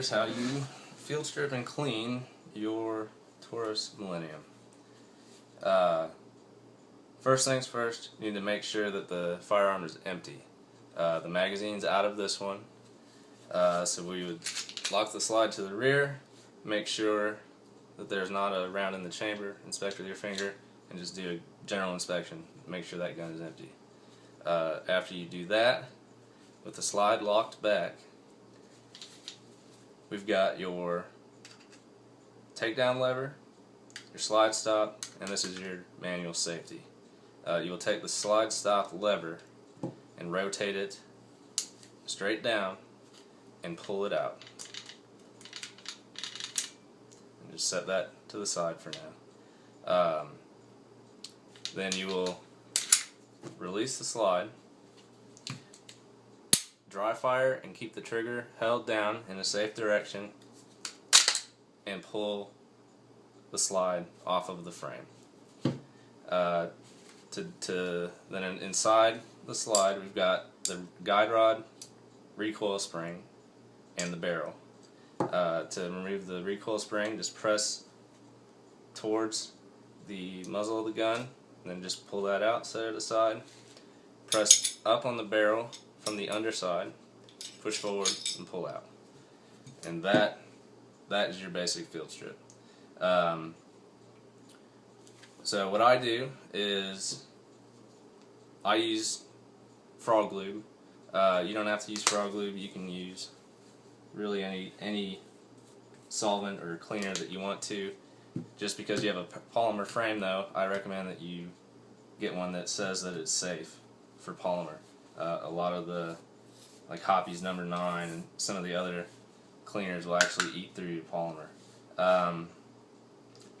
here's how you field strip and clean your Taurus Millennium. First things first, you need to make sure that the firearm is empty. The magazine's out of this one, so we would lock the slide to the rear, make sure that there's not a round in the chamber, inspect with your finger, and just do a general inspection. Make sure that gun is empty. After you do that, with the slide locked back, we've got your takedown lever, your slide stop, and this is your manual safety. You will take the slide stop lever and rotate it straight down and pull it out. And just set that to the side for now. Then you will release the slide, dry fire and keep the trigger held down in a safe direction, and pull the slide off of the frame. Then inside the slide we've got the guide rod, recoil spring, and the barrel. To remove the recoil spring, just press towards the muzzle of the gun, and then just pull that out, set it aside. Press up on the barrel from the underside, push forward, and pull out. And that is your basic field strip. So what I do is I use frog lube. You don't have to use frog lube. You can use really any solvent or cleaner that you want to. Just because you have a polymer frame, though, I recommend that you get one that says that it's safe for polymer. A lot of the, like Hoppy's number 9 and some of the other cleaners will actually eat through your polymer.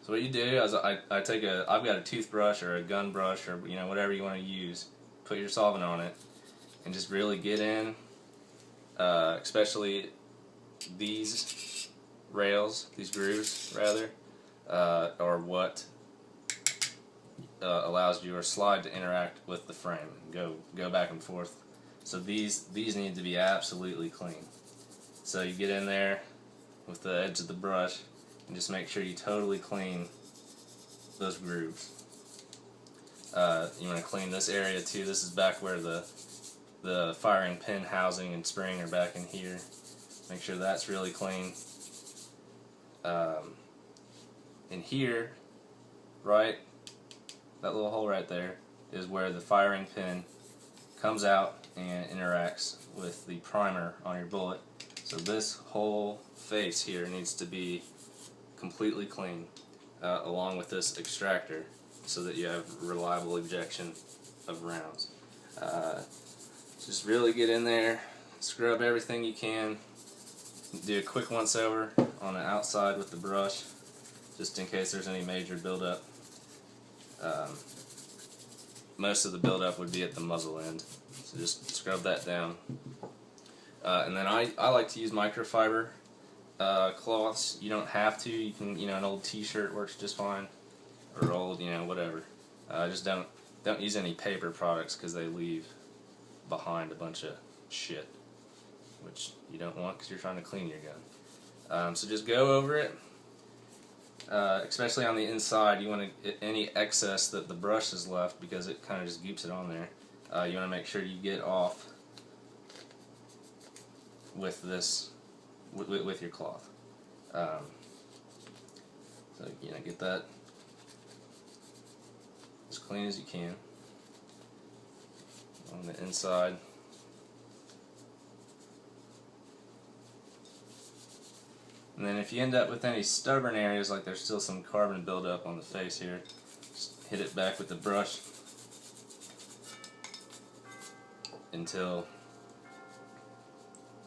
So what you do is I've got a toothbrush or a gun brush or whatever you want to use. Put your solvent on it and just really get in, especially these rails, these grooves rather, are what allows your slide to interact with the frame and go back and forth. So these need to be absolutely clean. So you get in there with the edge of the brush and just make sure you totally clean those grooves. You want to clean this area too. This is back where the firing pin housing and spring are back in here. Make sure that's really clean. In here, right, that little hole right there is where the firing pin comes out and interacts with the primer on your bullet. So this whole face here needs to be completely clean, along with this extractor, so that you have reliable ejection of rounds. Just really get in there, scrub everything you can, do a quick once over on the outside with the brush, just in case there's any major buildup. Most of the buildup would be at the muzzle end, so just scrub that down. And then I like to use microfiber cloths. You don't have to. You can, an old T-shirt works just fine, or old, whatever. Just don't use any paper products because they leave behind a bunch of shit, which you don't want because you're trying to clean your gun. So just go over it. Especially on the inside, you want to any excess that the brush has left, because it kind of just goops it on there. You want to make sure you get off with this, with your cloth. So get that as clean as you can on the inside. And then if you end up with any stubborn areas, like there's still some carbon buildup on the face here, just hit it back with the brush until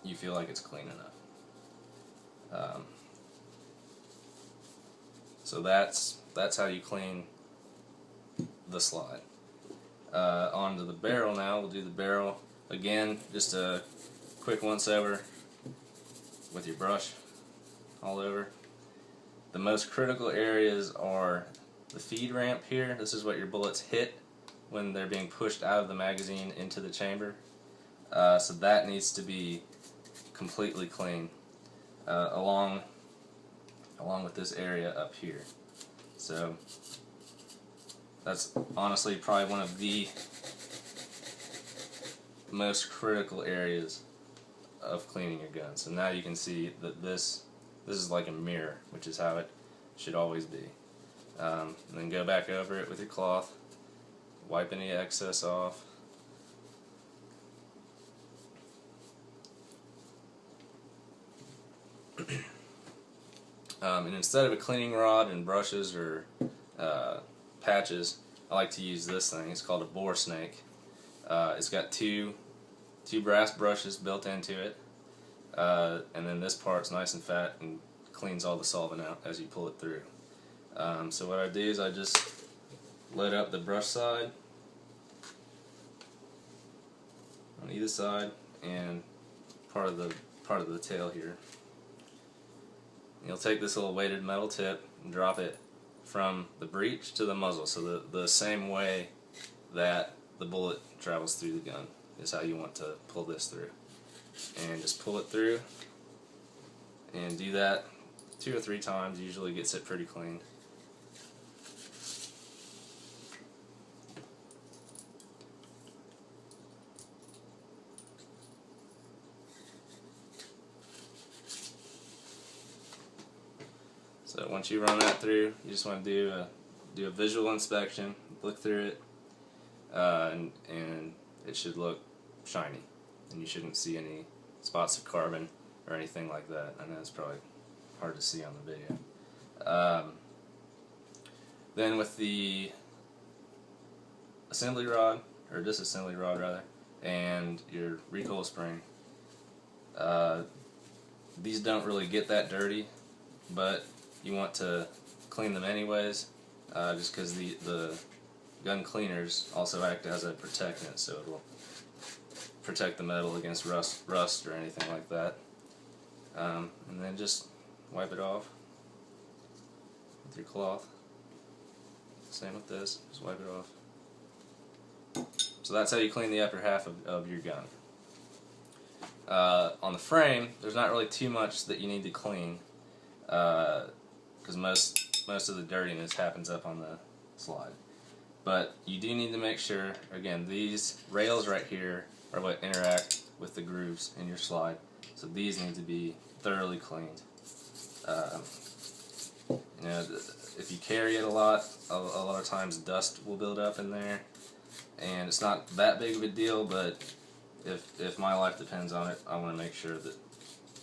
you feel like it's clean enough. So that's how you clean the slide. Onto the barrel now. We'll do the barrel again, just a quick once over with your brush all over. The most critical areas are the feed ramp here. This is what your bullets hit when they're being pushed out of the magazine into the chamber. So that needs to be completely clean. along with this area up here. So that's honestly probably one of the most critical areas of cleaning your gun. So now you can see that this is like a mirror, which is how it should always be. And then go back over it with your cloth, wipe any excess off. And instead of a cleaning rod and brushes or patches, I like to use this thing. It's called a bore snake. It's got two brass brushes built into it, and then this part's nice and fat and cleans all the solvent out as you pull it through. So what I do is I just load up the brush side on either side and part of the tail here. You'll take this little weighted metal tip and drop it from the breech to the muzzle, so the same way that the bullet travels through the gun is how you want to pull this through. And just pull it through, and do that 2 or 3 times, usually gets it pretty clean. So once you run that through, you just want to do a visual inspection, look through it, and it should look shiny, and you shouldn't see any spots of carbon or anything like that. I know it's probably hard to see on the video. Then with the assembly rod, or disassembly rod rather, and your recoil spring, these don't really get that dirty, but you want to clean them anyways, just because the gun cleaners also act as a protectant, so it will protect the metal against rust or anything like that. And then just wipe it off with your cloth. Same with this, just wipe it off. So that's how you clean the upper half of your gun. On the frame, there's not really too much that you need to clean, because most of the dirtiness happens up on the slide. But you do need to make sure, again, these rails right here are what interact with the grooves in your slide, so these need to be thoroughly cleaned. You know, if you carry it a lot of times dust will build up in there, and it's not that big of a deal, but if my life depends on it, I want to make sure that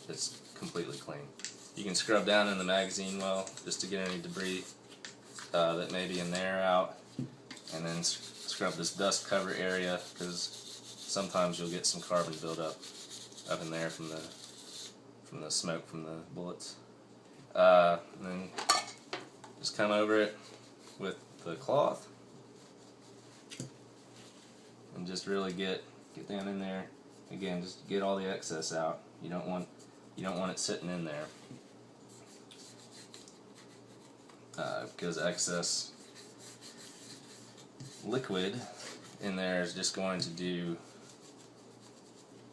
it's completely clean. You can scrub down in the magazine well just to get any debris that may be in there out, and then scrub this dust cover area, because sometimes you'll get some carbon buildup up in there from the smoke from the bullets. And then just come over it with the cloth and just really get down in there. Again, just get all the excess out. You don't want it sitting in there, because excess liquid in there is just going to do,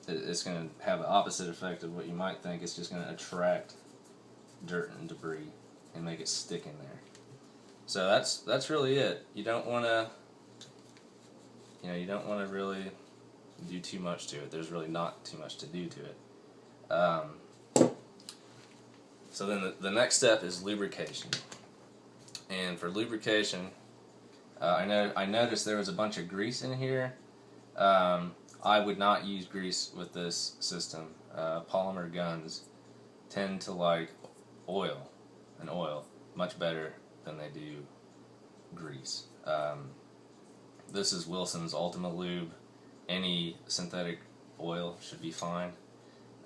it's going to have the opposite effect of what you might think. It's just going to attract dirt and debris and make it stick in there. So that's really it. You don't want to, really do too much to it. There's really not too much to do to it. So then the next step is lubrication. And for lubrication, I noticed there was a bunch of grease in here. I would not use grease with this system. Polymer guns tend to like oil much better than they do grease. This is Wilson's Ultima Lube. Any synthetic oil should be fine.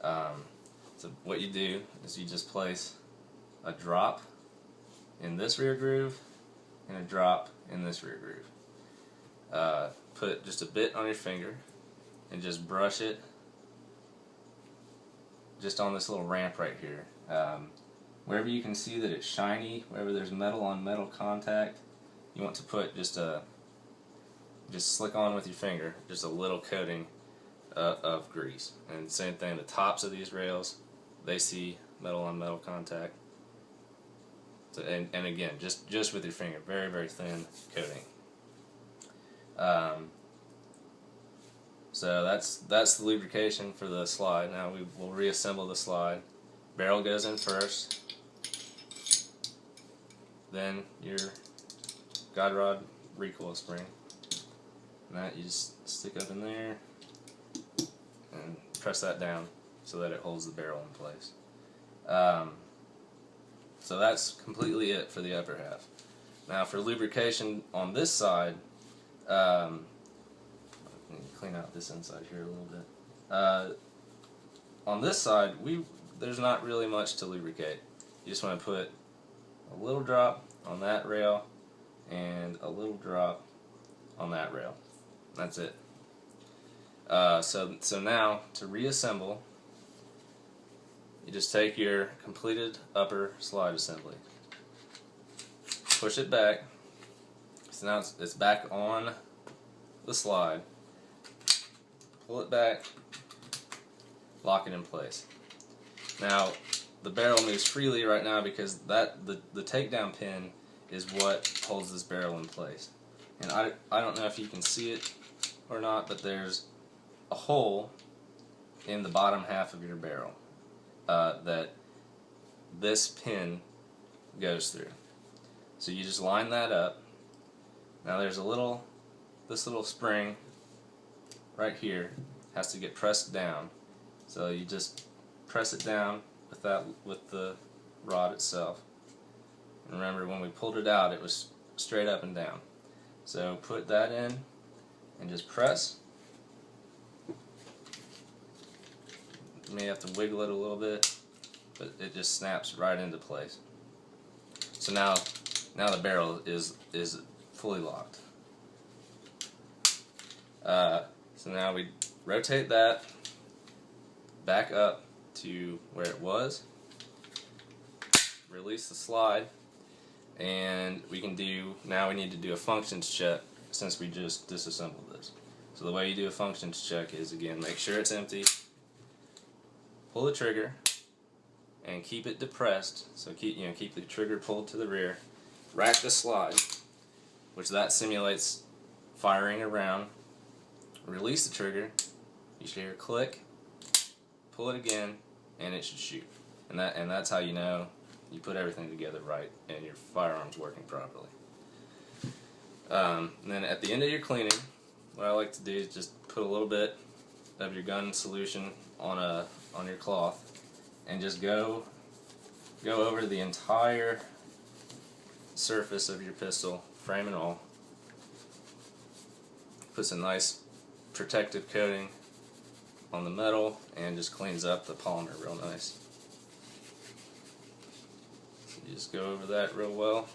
So what you do is you just place a drop in this rear groove and a drop in this rear groove. Put just a bit on your finger and just brush it just on this little ramp right here. Wherever you can see that it's shiny, wherever there's metal on metal contact, you want to put just slick on with your finger just a little coating of grease. And same thing, the tops of these rails, they see metal on metal contact. So, and again, just with your finger, very, very thin coating. So that's the lubrication for the slide. Now we will reassemble the slide. Barrel goes in first, then your guide rod recoil spring. And that you just stick up in there and press that down so that it holds the barrel in place. So that's completely it for the upper half. Now for lubrication on this side, clean out this inside here a little bit. On this side, there's not really much to lubricate. You just want to put a little drop on that rail and a little drop on that rail. That's it. So now to reassemble, you just take your completed upper slide assembly, push it back, so now it's back on the slide, pull it back, lock it in place. Now the barrel moves freely right now because the takedown pin is what holds this barrel in place. And I don't know if you can see it or not, but there's a hole in the bottom half of your barrel that this pin goes through. So you just line that up. Now there's this little spring right here has to get pressed down. So you just press it down with the rod itself. And remember, when we pulled it out, it was straight up and down. So put that in and just press. You may have to wiggle it a little bit, but it just snaps right into place. So now the barrel is fully locked. So now we rotate that back up to where it was, release the slide, and we need to do a functions check since we just disassembled this. So the way you do a functions check is, again, make sure it's empty, pull the trigger, and keep it depressed. So keep the trigger pulled to the rear. Rack the slide, which that simulates firing around. Release the trigger. You should hear a click. Pull it again, and it should shoot. And that's how you know you put everything together right and your firearm's working properly. And then at the end of your cleaning, what I like to do is just put a little bit of your gun solution on your cloth and just go over the entire surface of your pistol, frame and all. Puts a nice protective coating on the metal and just cleans up the polymer real nice. So you just go over that real well.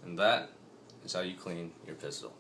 And that is how you clean your pistol.